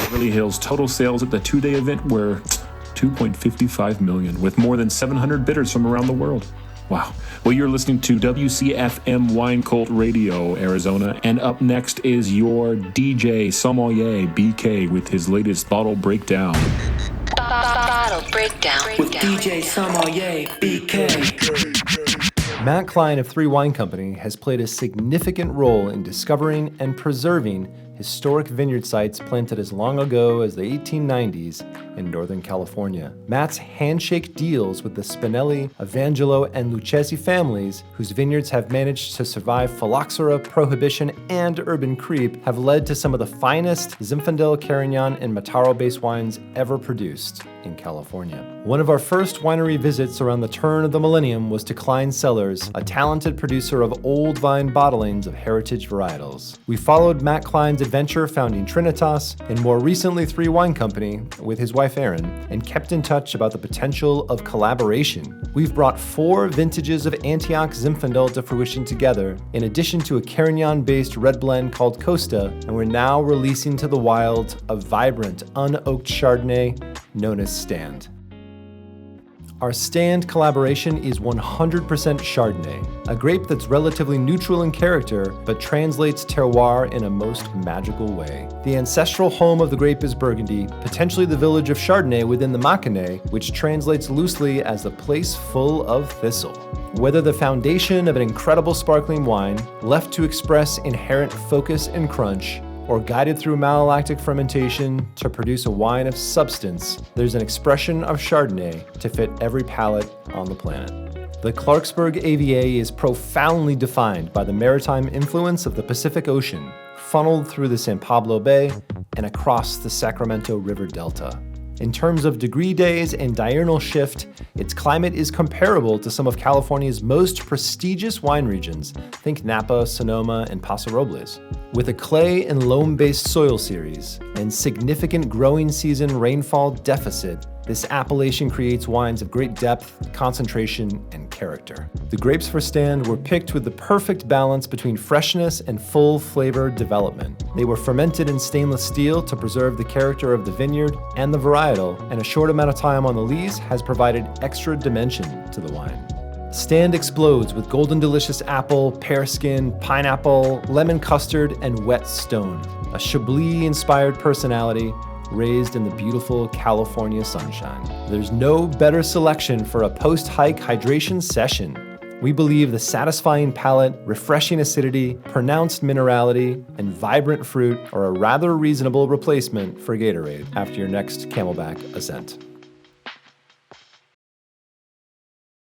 Beverly Hills total sales at the two-day event were 2.55 million, with more than 700 bidders from around the world. Wow. Well, you're listening to WCFM Wine Cult Radio, Arizona, and up next is your DJ Sommelier BK with his latest bottle breakdown. Bottle breakdown with DJ Sommelier BK. Matt Klein of Three Wine Company has played a significant role in discovering and preserving historic vineyard sites planted as long ago as the 1890s in Northern California. Matt's handshake deals with the Spinelli, Evangelo, and Lucchesi families, whose vineyards have managed to survive phylloxera, prohibition, and urban creep, have led to some of the finest Zinfandel, Carignan, and Mataro-based wines ever produced in California. One of our first winery visits around the turn of the millennium was to Klein Cellars, a talented producer of old vine bottlings of heritage varietals. We followed Matt Klein's adventure founding Trinitas, and more recently Three Wine Company with his wife Erin, and kept in touch about the potential of collaboration. We've brought 4 vintages of Antioch Zinfandel to fruition together, in addition to a Carignan-based red blend called Costa, and we're now releasing to the wild a vibrant, unoaked Chardonnay known as Stand. Our Stand collaboration is 100% Chardonnay, a grape that's relatively neutral in character, but translates terroir in a most magical way. The ancestral home of the grape is Burgundy, potentially the village of Chardonnay within the Mâconnais, which translates loosely as the place full of thistle. Whether the foundation of an incredible sparkling wine, left to express inherent focus and crunch, or guided through malolactic fermentation to produce a wine of substance, there's an expression of Chardonnay to fit every palate on the planet. The Clarksburg AVA is profoundly defined by the maritime influence of the Pacific Ocean, funneled through the San Pablo Bay and across the Sacramento River Delta. In terms of degree days and diurnal shift, its climate is comparable to some of California's most prestigious wine regions, think Napa, Sonoma, and Paso Robles. With a clay and loam-based soil series and significant growing season rainfall deficit, this appellation creates wines of great depth, concentration, and character. The grapes for Stand were picked with the perfect balance between freshness and full flavor development. They were fermented in stainless steel to preserve the character of the vineyard and the varietal, and a short amount of time on the lees has provided extra dimension to the wine. Stand explodes with golden delicious apple, pear skin, pineapple, lemon custard, and wet stone. A Chablis-inspired personality raised in the beautiful California sunshine. There's no better selection for a post-hike hydration session. We believe the satisfying palate, refreshing acidity, pronounced minerality, and vibrant fruit are a rather reasonable replacement for Gatorade after your next Camelback ascent.